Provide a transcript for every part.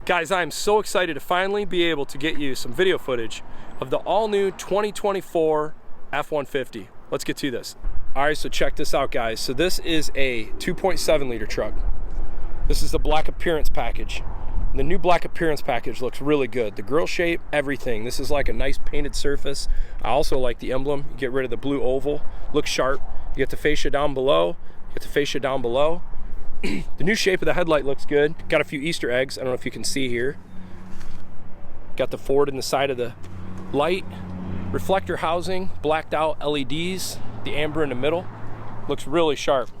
Guys, I am so excited to finally be able to get you some video footage of the all-new 2024 F-150. Let's get to this. All right, so check this out, guys. So this is a 2.7 liter truck. This is the black appearance package. The new black appearance package looks really good. The grille shape, everything. This is like a nice painted surface. I also like the emblem. You get rid of the blue oval. Looks sharp. You get the fascia down below. You get the fascia down below. The new shape of the headlight looks good. Got a few Easter eggs. I don't know if you can see here. Got the Ford in the side of the light. Reflector housing, blacked out LEDs. The amber in the middle. Looks really sharp.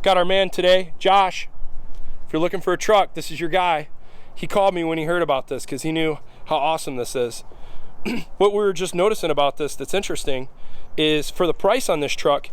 Got our man today, Josh. If you're looking for a truck, this is your guy. He called me when he heard about this because he knew how awesome this is. What we were just noticing about this that's interesting is for the price on this truck,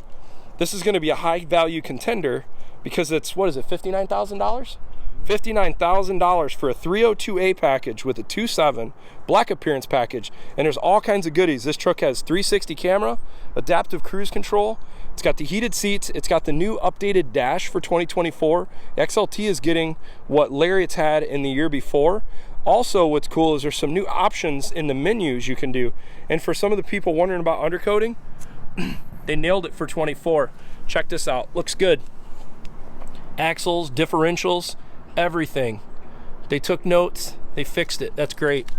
this is going to be a high value contender because it's, what is it, $59,000? $59,000 for a 302A package with a 2.7 black appearance package. And there's all kinds of goodies. This truck has 360 camera, adaptive cruise control. It's got the heated seats. It's got the new updated dash for 2024. XLT is getting what Lariat's had in the year before. Also, what's cool is there's some new options in the menus you can do. And for some of the people wondering about undercoating, they nailed it for 24. Check this out. Looks good. Axles, differentials, everything. They took notes. They fixed it. That's great.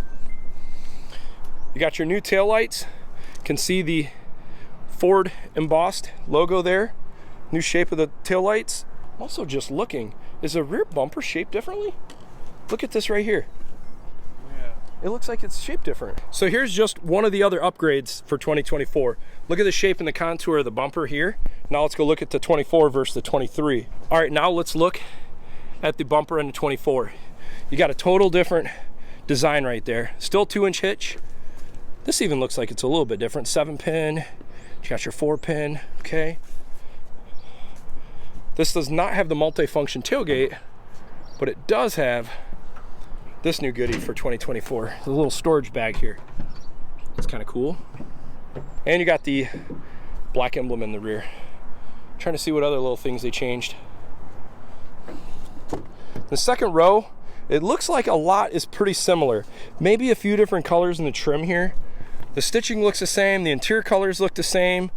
You got your new taillights. Can see the Ford embossed logo there. New shape of the taillights. Also just looking, is the rear bumper shaped differently? Look at this right here. It looks like it's shaped different. So here's just one of the other upgrades for 2024. Look at the shape and the contour of the bumper here. Now let's go look at the 24 versus the 23. All right, now let's look at the bumper and the 24. You got a total different design right there. Still 2-inch hitch. This even looks like it's a little bit different. 7-pin, you got your 4-pin, okay. This does not have the multi-function tailgate, but it does have this new goodie for 2024, the little storage bag here. It's kind of cool. And you got the black emblem in the rear. I'm trying to see what other little things they changed. The second row, it looks like a lot is pretty similar. Maybe a few different colors in the trim here. The stitching looks the same, the interior colors look the same,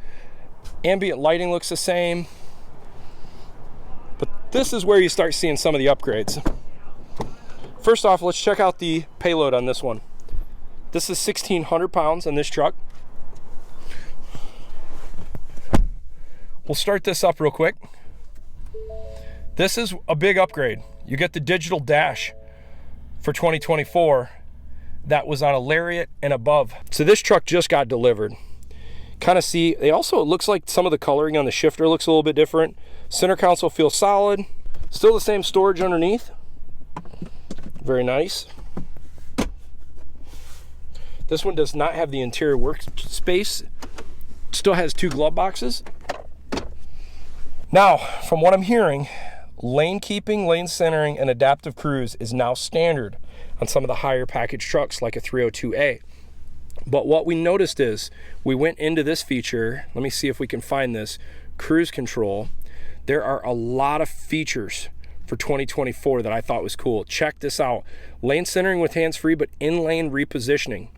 ambient lighting looks the same. But this is where you start seeing some of the upgrades. First off, let's check out the payload on this one. This is 1,600 pounds on this truck. We'll start this up real quick. This is a big upgrade. You get the digital dash for 2024 that was on a Lariat and above. So this truck just got delivered. Kind of see, it looks like some of the coloring on the shifter looks a little bit different. Center console feels solid. Still the same storage underneath. Very nice. This one does not have the interior workspace. Still has 2 glove boxes. Now, from what I'm hearing, lane keeping, lane centering, and adaptive cruise is now standard on some of the higher package trucks like a 302A. But what we noticed is, we went into this feature, let me see if we can find this, cruise control. There are a lot of features for 2024 that I thought was cool. Check this out. Lane centering with hands-free, but in-lane repositioning.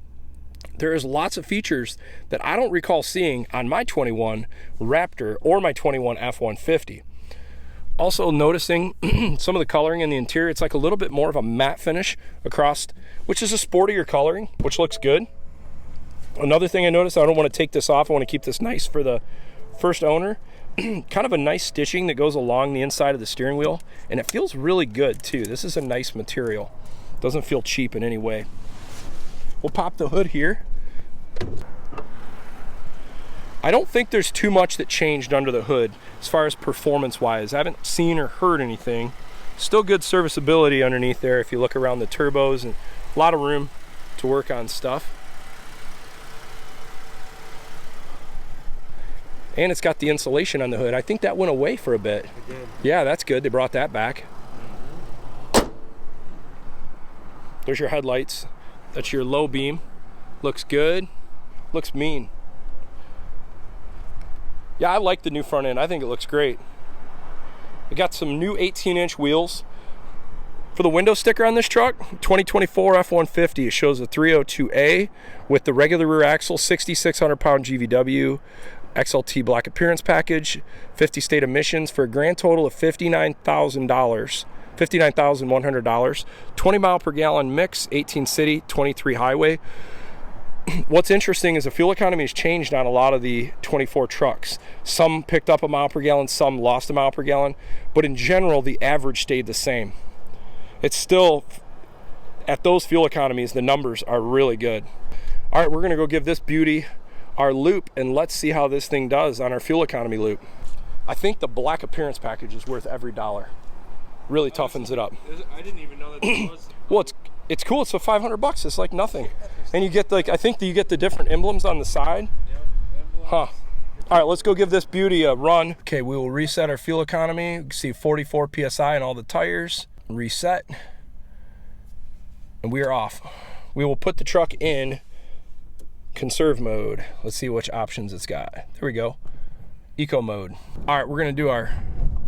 There is lots of features that I don't recall seeing on my 21 Raptor or my 21 F-150. Also noticing some of the coloring in the interior, it's like a little bit more of a matte finish across, which is a sportier coloring, which looks good. Another thing I noticed, I don't want to take this off, I want to keep this nice for the first owner. Kind of a nice stitching that goes along the inside of the steering wheel, and it feels really good too. This is a nice material. Doesn't feel cheap in any way. We'll pop the hood here. I don't think there's too much that changed under the hood as far as performance wise. I haven't seen or heard anything. Still good serviceability underneath there if you look around the turbos, and a lot of room to work on stuff. And it's got the insulation on the hood. I think that went away for a bit. It did. Yeah, that's good. They brought that back. There's your headlights. That's your low beam. Looks good. Looks mean. Yeah, I like the new front end. I think it looks great. We got some new 18-inch wheels. For the window sticker on this truck, 2024 F-150, it shows a 302A with the regular rear axle, 6,600 pound GVW, XLT black appearance package, 50 state emissions for a grand total of $59,100, $59,100, 20 mile per gallon mix, 18 city, 23 highway. What's interesting is the fuel economy has changed on a lot of the 24 trucks. Some picked up a mile per gallon, some lost a mile per gallon, but in general, the average stayed the same. It's still, at those fuel economies, the numbers are really good. All right, we're gonna go give this beauty our loop and let's see how this thing does on our fuel economy loop. I think the black appearance package is worth every dollar. Really toughens it up. I didn't even know that this was. Well, it's cool. It's for 500 bucks. It's like nothing. And you get like, I think that you get the different emblems on the side. Yep, huh. All right, let's go give this beauty a run. Okay, we will reset our fuel economy. You can see 44 PSI on all the tires. Reset. And we are off. We will put the truck in conserve mode. Let's see which options it's got. There we go. Eco mode. All right, we're gonna do our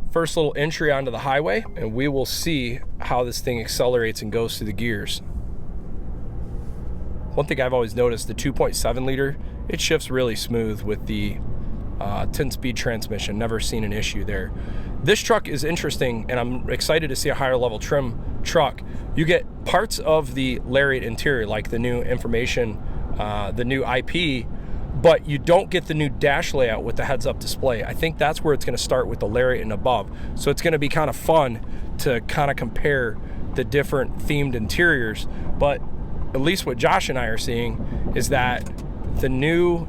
first little entry onto the highway and we will see how this thing accelerates and goes through the gears. One thing I've always noticed, the 2.7 liter, it shifts really smooth with the 10-speed transmission. Never seen an issue there. This truck is interesting and I'm excited to see a higher level trim truck. You get parts of the Lariat interior, like the new information, the new IP, but you don't get the new dash layout with the heads-up display. I think that's where it's gonna start with the Lariat and above. So it's gonna be kind of fun to kind of compare the different themed interiors, but at least what Josh and I are seeing is that the new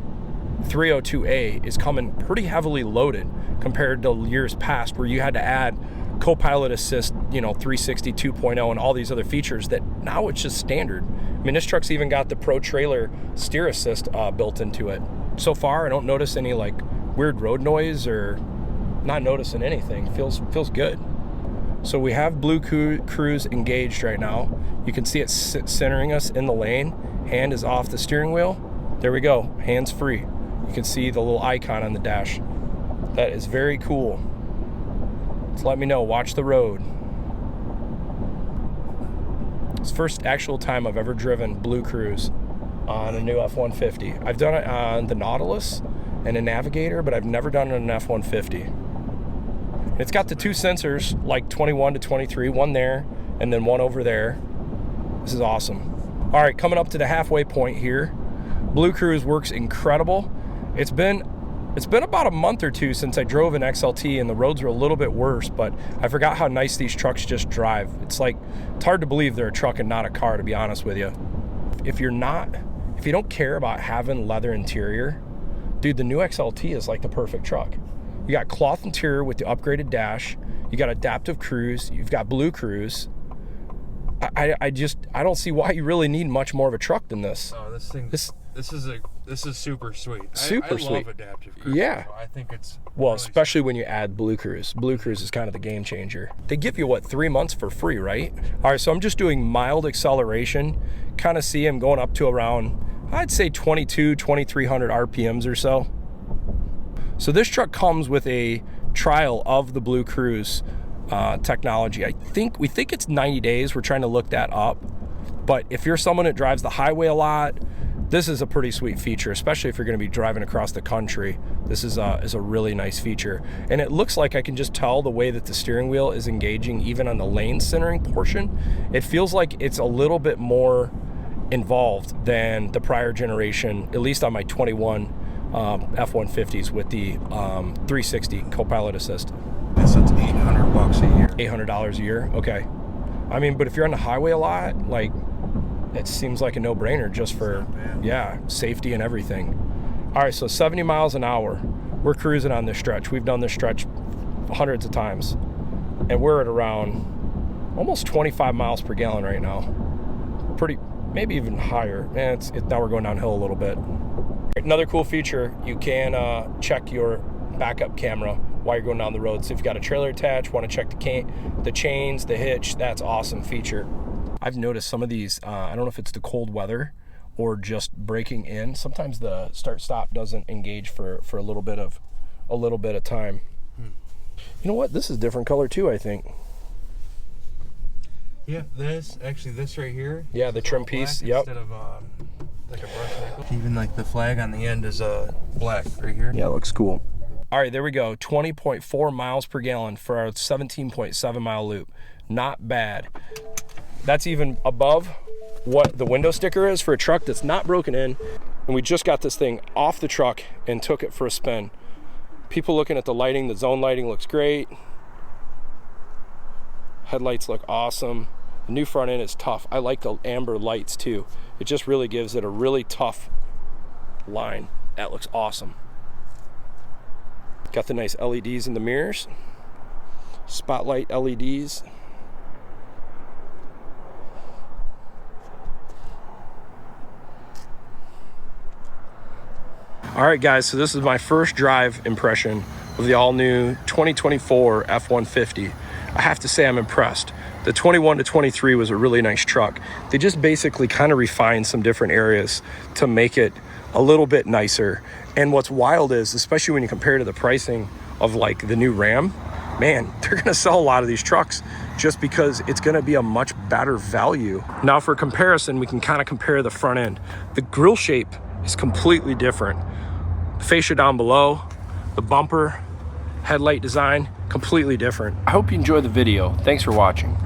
302A is coming pretty heavily loaded compared to years past where you had to add co-pilot assist, you know, 360 2.0 and all these other features that now it's just standard. I mean, this truck's even got the Pro Trailer steer assist built into it. So far, I don't notice any like weird road noise or not noticing anything. Feels good. So we have Blue Cruise engaged right now. You can see it centering us in the lane. Hand is off the steering wheel. There we go, hands free. You can see the little icon on the dash. That is very cool. So let me know, watch the road. It's the first actual time I've ever driven Blue Cruise on a new F-150. I've done it on the Nautilus and a Navigator, but I've never done it on an F-150. It's got the two sensors, like 21 to 23, one there and then one over there. This is awesome. All right, coming up to the halfway point here. Blue Cruise works incredible. It's been about a month or two since I drove an XLT and the roads were a little bit worse, but I forgot how nice these trucks just drive. It's hard to believe they're a truck and not a car, to be honest with you. If you don't care about having leather interior, dude, the new XLT is like the perfect truck. You got cloth interior with the upgraded dash, you got adaptive cruise, you've got Blue Cruise. I don't see why you really need much more of a truck than this. Oh, this is super sweet. Super I sweet. love adaptive cruise. Yeah. So I think it's well, really especially when you add Blue Cruise. Blue Cruise is kind of the game changer. They give you, what, 3 months for free, right? All right, so I'm just doing mild acceleration. Kind of see him going up to around, I'd say 2300 RPMs or so. So this truck comes with a trial of the Blue Cruise technology. We think it's 90 days. We're trying to look that up. But if you're someone that drives the highway a lot, this is a pretty sweet feature, especially if you're going to be driving across the country. This is a really nice feature. And it looks like I can just tell the way that the steering wheel is engaging even on the lane centering portion. It feels like it's a little bit more involved than the prior generation, at least on my 21 F-150s with the 360 co-pilot assist. It's $800 a year. $800 a year, okay. I mean, but if you're on the highway a lot, like, it seems like a no-brainer just for, yeah, safety and everything. All right, so 70 miles an hour. We're cruising on this stretch. We've done this stretch hundreds of times. And we're at around almost 25 miles per gallon right now. Pretty, maybe even higher. And now we're going downhill a little bit. Another cool feature, you can check your backup camera while you're going down the road. So if you've got a trailer attached, want to check the chains, the hitch, that's awesome feature. I've noticed some of these, I don't know if it's the cold weather or just braking in. Sometimes the start-stop doesn't engage for a little bit of time. You know what? This is a different color too, I think. Yeah, this right here. Yeah, the trim piece. Yep. Instead of like a brushed nickel. Even like the flag on the end is black right here. Yeah, it looks cool. All right, there we go. 20.4 miles per gallon for our 17.7 mile loop. Not bad. That's even above what the window sticker is for a truck that's not broken in. And we just got this thing off the truck and took it for a spin. People looking at the lighting, the zone lighting looks great. Headlights look awesome. The new front end is tough. I like the amber lights too. It just really gives it a really tough line. That looks awesome. Got the nice LEDs in the mirrors. Spotlight LEDs. All right, guys, so this is my first drive impression of the all-new 2024 F-150. I have to say I'm impressed. The 21 to 23 was a really nice truck. They just basically kind of refined some different areas to make it a little bit nicer. And what's wild is, especially when you compare to the pricing of like the new Ram, man, they're gonna sell a lot of these trucks just because it's gonna be a much better value. Now for comparison, we can kind of compare the front end. The grille shape is completely different. The fascia down below, the bumper, headlight design, completely different. I hope you enjoyed the video. Thanks for watching.